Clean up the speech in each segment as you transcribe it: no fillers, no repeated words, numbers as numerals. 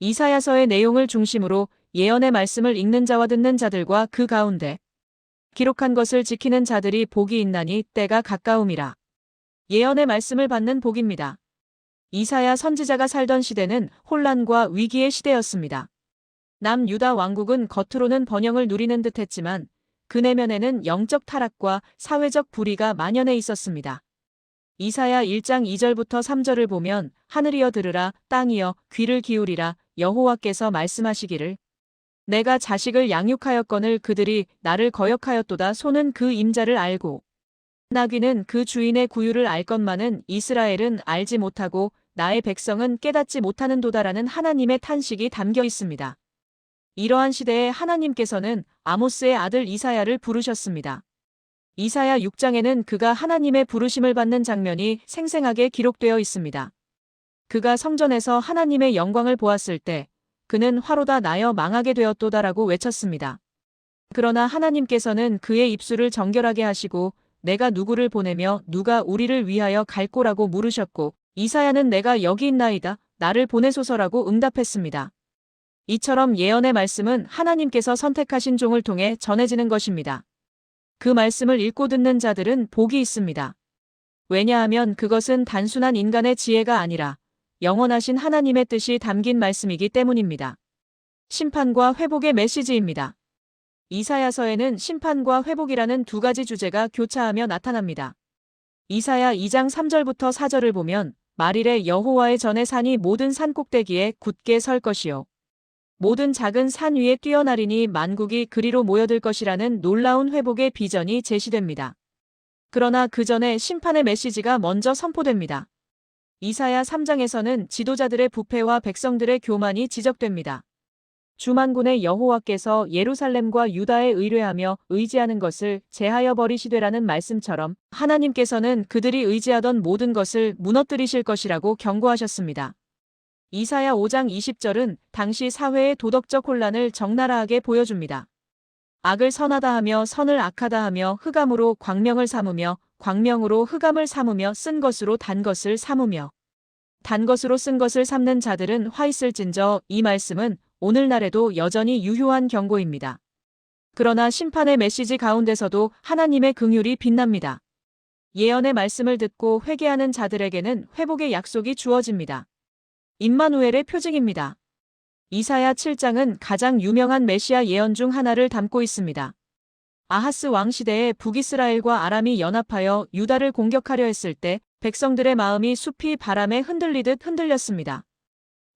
이사야서의 내용을 중심으로 예언의 말씀을 읽는 자와 듣는 자들과 그 가운데 기록한 것을 지키는 자들이 복이 있나니 때가 가까움이라. 예언의 말씀을 받는 복입니다. 이사야 선지자가 살던 시대는 혼란과 위기의 시대였습니다. 남유다 왕국은 겉으로는 번영을 누리는 듯했지만 그 내면에는 영적 타락과 사회적 불의가 만연해 있었습니다. 이사야 1장 2절부터 3절을 보면 하늘이여 들으라, 땅이여 귀를 기울이라, 여호와께서 말씀하시기를 내가 자식을 양육하였거늘 그들이 나를 거역하였도다. 소는 그 임자를 알고 나귀는 그 주인의 구유를 알건만은 이스라엘은 알지 못하고 나의 백성은 깨닫지 못하는도다라는 하나님의 탄식이 담겨 있습니다. 이러한 시대에 하나님께서는 아모스의 아들 이사야를 부르셨습니다. 이사야 6장에는 그가 하나님의 부르심을 받는 장면이 생생하게 기록되어 있습니다. 그가 성전에서 하나님의 영광을 보았을 때 그는 화로다 나여 망하게 되었도다라고 외쳤습니다. 그러나 하나님께서는 그의 입술을 정결하게 하시고 내가 누구를 보내며 누가 우리를 위하여 갈꼬라고 물으셨고 이사야는 내가 여기 있나이다 나를 보내소서라고 응답했습니다. 이처럼 예언의 말씀은 하나님께서 선택하신 종을 통해 전해지는 것입니다. 그 말씀을 읽고 듣는 자들은 복이 있습니다. 왜냐하면 그것은 단순한 인간의 지혜가 아니라 영원하신 하나님의 뜻이 담긴 말씀이기 때문입니다. 심판과 회복의 메시지입니다. 이사야서에는 심판과 회복이라는 두 가지 주제가 교차하며 나타납니다. 이사야 2장 3절부터 4절을 보면 말일에 여호와의 전에 산이 모든 산 꼭대기에 굳게 설 것이요 모든 작은 산 위에 뛰어나리니 만국이 그리로 모여들 것이라는 놀라운 회복의 비전이 제시됩니다. 그러나 그 전에 심판의 메시지가 먼저 선포됩니다. 이사야 3장에서는 지도자들의 부패와 백성들의 교만이 지적됩니다. 주만군의 여호와께서 예루살렘과 유다에 의뢰하며 의지하는 것을 제하여 버리시되라는 말씀처럼 하나님께서는 그들이 의지하던 모든 것을 무너뜨리실 것이라고 경고하셨습니다. 이사야 5장 20절은 당시 사회의 도덕적 혼란을 적나라하게 보여줍니다. 악을 선하다 하며 선을 악하다 하며 흑암으로 광명을 삼으며 광명으로 흑암을 삼으며 쓴 것으로 단 것을 삼으며 단 것으로 쓴 것을 삼는 자들은 화 있을진저 이 말씀은 오늘날에도 여전히 유효한 경고입니다. 그러나 심판의 메시지 가운데서도 하나님의 긍휼이 빛납니다. 예언의 말씀을 듣고 회개하는 자들에게는 회복의 약속이 주어집니다. 임마누엘의 표징입니다. 이사야 7장은 가장 유명한 메시아 예언 중 하나를 담고 있습니다. 아하스 왕 시대에 북이스라엘과 아람이 연합하여 유다를 공격하려 했을 때 백성들의 마음이 숲이 바람에 흔들리듯 흔들렸습니다.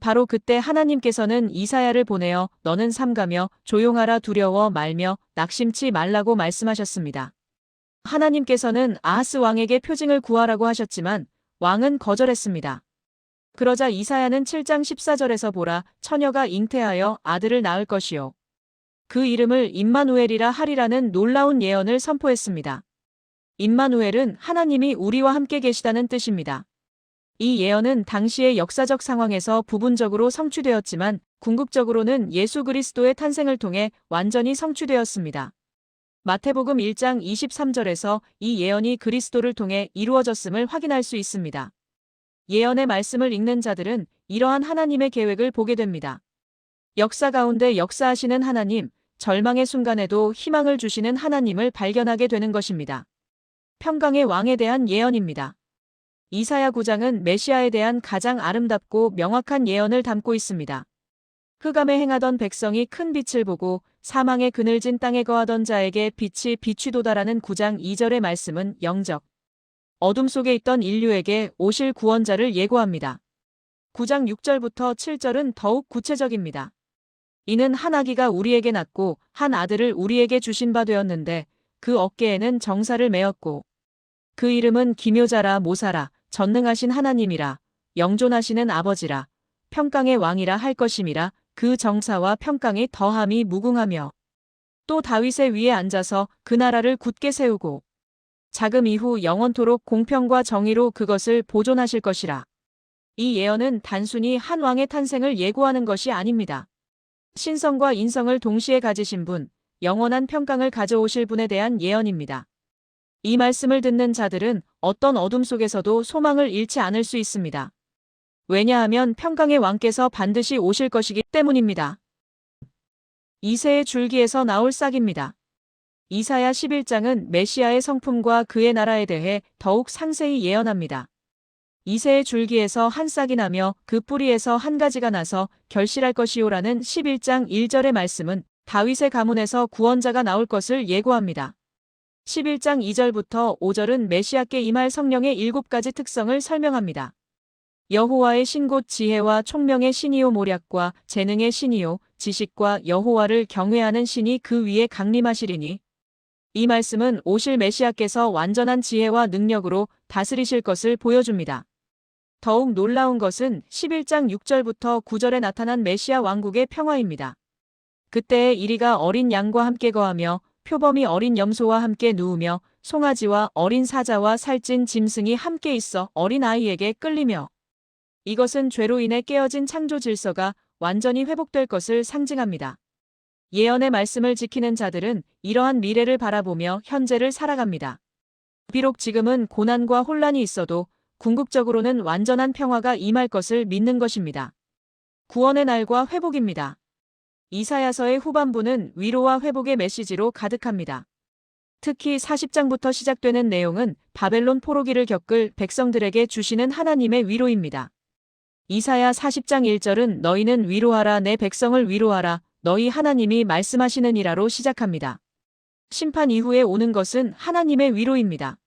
바로 그때 하나님께서는 이사야를 보내어 너는 삼가며 조용하라 두려워 말며 낙심치 말라고 말씀하셨습니다. 하나님께서는 아하스 왕에게 표징을 구하라고 하셨지만 왕은 거절했습니다. 그러자 이사야는 7장 14절에서 보라 처녀가 잉태하여 아들을 낳을 것이요 그 이름을 임마누엘이라 하리라는 놀라운 예언을 선포했습니다. 임마누엘은 하나님이 우리와 함께 계시다는 뜻입니다. 이 예언은 당시의 역사적 상황에서 부분적으로 성취되었지만 궁극적으로는 예수 그리스도의 탄생을 통해 완전히 성취되었습니다. 마태복음 1장 23절에서 이 예언이 그리스도를 통해 이루어졌음을 확인할 수 있습니다. 예언의 말씀을 읽는 자들은 이러한 하나님의 계획을 보게 됩니다. 역사 가운데 역사하시는 하나님, 절망의 순간에도 희망을 주시는 하나님을 발견하게 되는 것입니다. 평강의 왕에 대한 예언입니다. 이사야 9장은 메시아에 대한 가장 아름답고 명확한 예언을 담고 있습니다. 흑암에 행하던 백성이 큰 빛을 보고 사망의 그늘진 땅에 거하던 자에게 빛이 비추도다라는 9장 2절의 말씀은 영적 어둠 속에 있던 인류에게 오실 구원자를 예고합니다. 9장 6절부터 7절은 더욱 구체적입니다. 이는 한 아기가 우리에게 낳고 한 아들을 우리에게 주신 바 되었는데 그 어깨에는 정사를 메었고 그 이름은 기묘자라 모사라 전능하신 하나님이라 영존하시는 아버지라 평강의 왕이라 할 것임이라 그 정사와 평강이 더함이 무궁하며 또 다윗의 위에 앉아서 그 나라를 굳게 세우고 자금 이후 영원토록 공평과 정의로 그것을 보존하실 것이라. 이 예언은 단순히 한 왕의 탄생을 예고하는 것이 아닙니다. 신성과 인성을 동시에 가지신 분, 영원한 평강을 가져오실 분에 대한 예언입니다. 이 말씀을 듣는 자들은 어떤 어둠 속에서도 소망을 잃지 않을 수 있습니다. 왜냐하면 평강의 왕께서 반드시 오실 것이기 때문입니다. 이새의 줄기에서 나올 싹입니다. 이사야 11장은 메시아의 성품과 그의 나라에 대해 더욱 상세히 예언합니다. 이새의 줄기에서 한 싹이 나며 그 뿌리에서 한 가지가 나서 결실할 것이요라는 11장 1절의 말씀은 다윗의 가문에서 구원자가 나올 것을 예고합니다. 11장 2절부터 5절은 메시아께 임할 성령의 7가지 특성을 설명합니다. 여호와의 신 곧 지혜와 총명의 신이요 모략과 재능의 신이요 지식과 여호와를 경외하는 신이 그 위에 강림하시리니 이 말씀은 오실 메시아께서 완전한 지혜와 능력으로 다스리실 것을 보여줍니다. 더욱 놀라운 것은 11장 6절부터 9절에 나타난 메시아 왕국의 평화입니다. 그때에 이리가 어린 양과 함께 거하며 표범이 어린 염소와 함께 누우며 송아지와 어린 사자와 살찐 짐승이 함께 있어 어린 아이에게 끌리며 이것은 죄로 인해 깨어진 창조 질서가 완전히 회복될 것을 상징합니다. 예언의 말씀을 지키는 자들은 이러한 미래를 바라보며 현재를 살아갑니다. 비록 지금은 고난과 혼란이 있어도 궁극적으로는 완전한 평화가 임할 것을 믿는 것입니다. 구원의 날과 회복입니다. 이사야서의 후반부는 위로와 회복의 메시지로 가득합니다. 특히 40장부터 시작되는 내용은 바벨론 포로기를 겪을 백성들에게 주시는 하나님의 위로입니다. 이사야 40장 1절은 너희는 위로하라 내 백성을 위로하라 너희 하나님이 말씀하시느니라로 시작합니다. 심판 이후에 오는 것은 하나님의 위로입니다.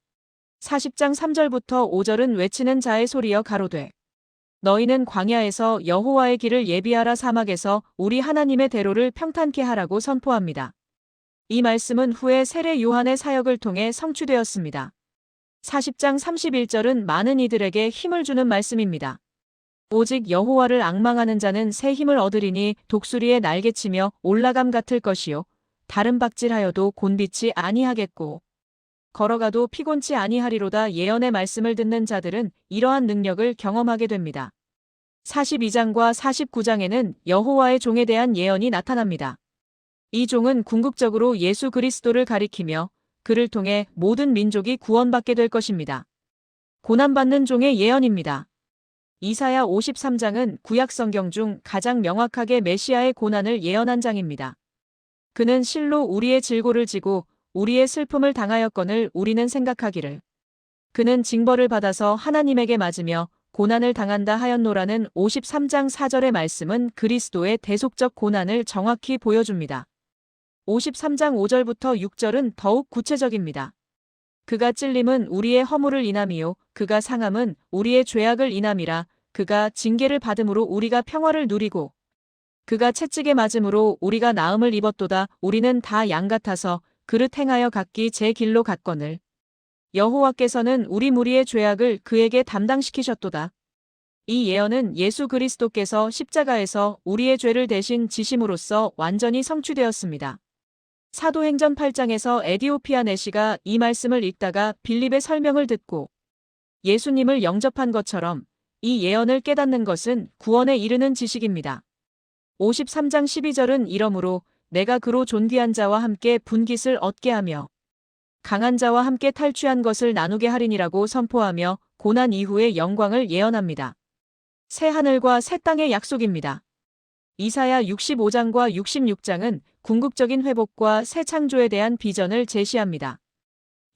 40장 3절부터 5절은 외치는 자의 소리여 가로되 너희는 광야에서 여호와의 길을 예비하라 사막에서 우리 하나님의 대로를 평탄케 하라고 선포합니다. 이 말씀은 후에 세례 요한의 사역을 통해 성취되었습니다. 40장 31절은 많은 이들에게 힘을 주는 말씀입니다. 오직 여호와를 앙망하는 자는 새 힘을 얻으리니 독수리의 날개치며 올라감 같을 것이요 다른 박질하여도 곤비치 아니하겠고 걸어가도 피곤치 아니하리로다. 예언의 말씀을 듣는 자들은 이러한 능력을 경험하게 됩니다. 42장과 49장에는 여호와의 종에 대한 예언이 나타납니다. 이 종은 궁극적으로 예수 그리스도를 가리키며 그를 통해 모든 민족이 구원받게 될 것입니다. 고난받는 종의 예언입니다. 이사야 53장은 구약 성경 중 가장 명확하게 메시아의 고난을 예언한 장입니다. 그는 실로 우리의 질고를 지고 우리의 슬픔을 당하였거늘 우리는 생각하기를 그는 징벌을 받아서 하나님에게 맞으며 고난을 당한다 하였노라는 53장 4절의 말씀은 그리스도의 대속적 고난을 정확히 보여줍니다. 53장 5절부터 6절은 더욱 구체적입니다. 그가 찔림은 우리의 허물을 인함이요 그가 상함은 우리의 죄악을 인함이라. 그가 징계를 받음으로 우리가 평화를 누리고 그가 채찍에 맞음으로 우리가 나음을 입었도다. 우리는 다 양 같아서 그릇 행하여 각기 제 길로 갔거늘 여호와께서는 우리 무리의 죄악을 그에게 담당시키셨도다. 이 예언은 예수 그리스도께서 십자가에서 우리의 죄를 대신 지심으로써 완전히 성취되었습니다. 사도행전 8장에서 에디오피아 내시가 이 말씀을 읽다가 빌립의 설명을 듣고 예수님을 영접한 것처럼 이 예언을 깨닫는 것은 구원에 이르는 지식입니다. 53장 12절은 이러므로 내가 그로 존귀한 자와 함께 분깃을 얻게 하며 강한 자와 함께 탈취한 것을 나누게 하리니라고 선포하며 고난 이후의 영광을 예언합니다. 새 하늘과 새 땅의 약속입니다. 이사야 65장과 66장은 궁극적인 회복과 새 창조에 대한 비전을 제시합니다.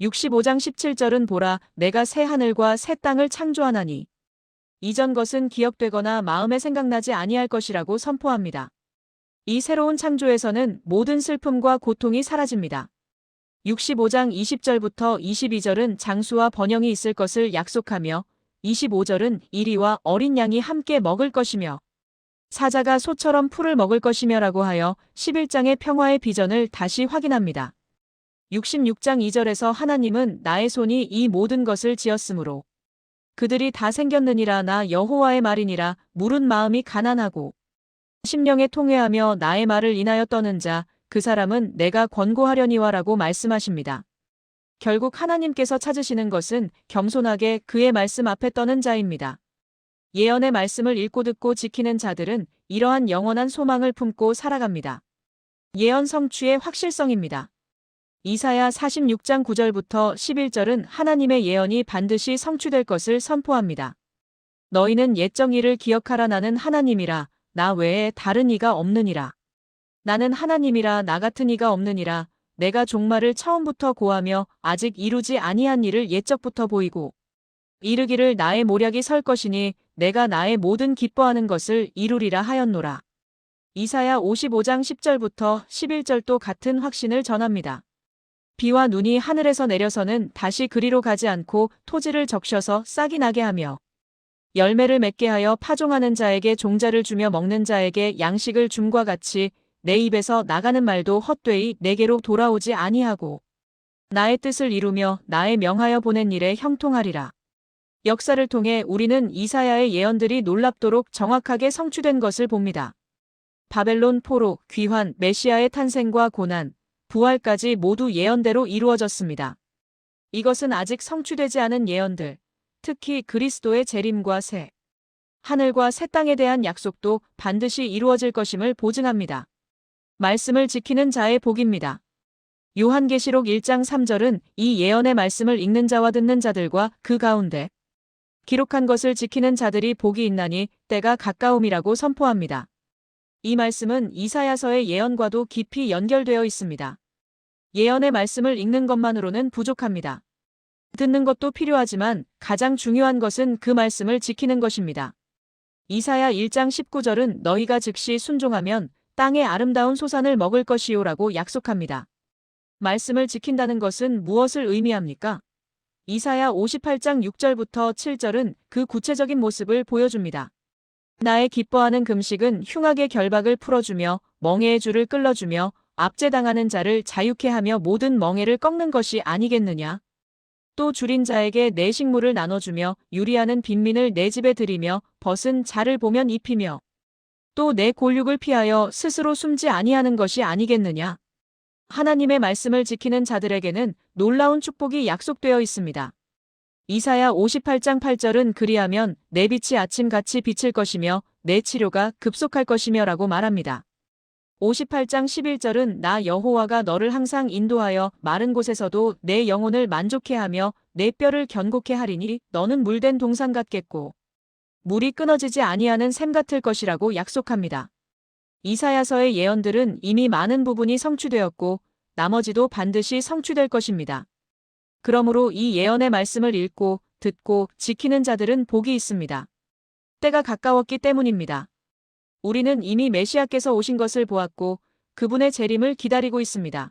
65장 17절은 보라 내가 새 하늘과 새 땅을 창조하나니 이전 것은 기억되거나 마음에 생각나지 아니할 것이라고 선포합니다. 이 새로운 창조에서는 모든 슬픔과 고통이 사라집니다. 65장 20절부터 22절은 장수와 번영이 있을 것을 약속하며 25절은 이리와 어린 양이 함께 먹을 것이며 사자가 소처럼 풀을 먹을 것이며라고 하여 11장의 평화의 비전을 다시 확인합니다. 66장 2절에서 하나님은 나의 손이 이 모든 것을 지었으므로 그들이 다 생겼느니라 나 여호와의 말이니라 물은 마음이 가난하고 심령에 통회하며 나의 말을 인하여 떠는 자 그 사람은 내가 권고하려니와라고 말씀하십니다. 결국 하나님께서 찾으시는 것은 겸손하게 그의 말씀 앞에 떠는 자입니다. 예언의 말씀을 읽고 듣고 지키는 자들은 이러한 영원한 소망을 품고 살아갑니다. 예언 성취의 확실성입니다. 이사야 46장 9절부터 11절은 하나님의 예언이 반드시 성취될 것을 선포합니다. 너희는 옛적 일을 기억하라. 나는 하나님이라. 나 외에 다른 이가 없느니라. 나는 하나님이라. 나 같은 이가 없느니라. 내가 종말을 처음부터 고하며 아직 이루지 아니한 일을 옛적부터 보이고 이르기를 나의 모략이 설 것이니 내가 나의 모든 기뻐하는 것을 이루리라 하였노라. 이사야 55장 10절부터 11절도 같은 확신을 전합니다. 비와 눈이 하늘에서 내려서는 다시 그리로 가지 않고 토지를 적셔서 싹이 나게 하며 열매를 맺게 하여 파종하는 자에게 종자를 주며 먹는 자에게 양식을 줌과 같이 내 입에서 나가는 말도 헛되이 내게로 돌아오지 아니하고 나의 뜻을 이루며 나의 명하여 보낸 일에 형통하리라. 역사를 통해 우리는 이사야의 예언들이 놀랍도록 정확하게 성취된 것을 봅니다. 바벨론 포로, 귀환, 메시아의 탄생과 고난, 부활까지 모두 예언대로 이루어졌습니다. 이것은 아직 성취되지 않은 예언들, 특히 그리스도의 재림과 새 하늘과 새 땅에 대한 약속도 반드시 이루어질 것임을 보증합니다. 말씀을 지키는 자의 복입니다. 요한계시록 1장 3절은 이 예언의 말씀을 읽는 자와 듣는 자들과 그 가운데 기록한 것을 지키는 자들이 복이 있나니 때가 가까움이라고 선포합니다. 이 말씀은 이사야서의 예언과도 깊이 연결되어 있습니다. 예언의 말씀을 읽는 것만으로는 부족합니다. 듣는 것도 필요하지만 가장 중요한 것은 그 말씀을 지키는 것입니다. 이사야 1장 19절은 너희가 즉시 순종하면 땅의 아름다운 소산을 먹을 것이요라고 약속합니다. 말씀을 지킨다는 것은 무엇을 의미합니까? 이사야 58장 6절부터 7절은 그 구체적인 모습을 보여줍니다. 나의 기뻐하는 금식은 흉악의 결박을 풀어주며 멍에의 줄을 끌어주며 압제당하는 자를 자유케 하며 모든 멍에를 꺾는 것이 아니겠느냐? 또 줄인 자에게 내 식물을 나눠주며 유리하는 빈민을 내 집에 들이며 벗은 자를 보면 입히며 또 내 골육을 피하여 스스로 숨지 아니하는 것이 아니겠느냐? 하나님의 말씀을 지키는 자들에게는 놀라운 축복이 약속되어 있습니다. 이사야 58장 8절은 그리하면 내 빛이 아침같이 비칠 것이며 내 치료가 급속할 것이며 라고 말합니다. 58장 11절은 나 여호와가 너를 항상 인도하여 마른 곳에서도 내 영혼을 만족해 하며 내 뼈를 견고케 하리니 너는 물된 동산 같겠고 물이 끊어지지 아니하는 샘 같을 것이라고 약속합니다. 이사야서의 예언들은 이미 많은 부분이 성취되었고 나머지도 반드시 성취될 것입니다. 그러므로 이 예언의 말씀을 읽고 듣고 지키는 자들은 복이 있습니다. 때가 가까웠기 때문입니다. 우리는 이미 메시아께서 오신 것을 보았고 그분의 재림을 기다리고 있습니다.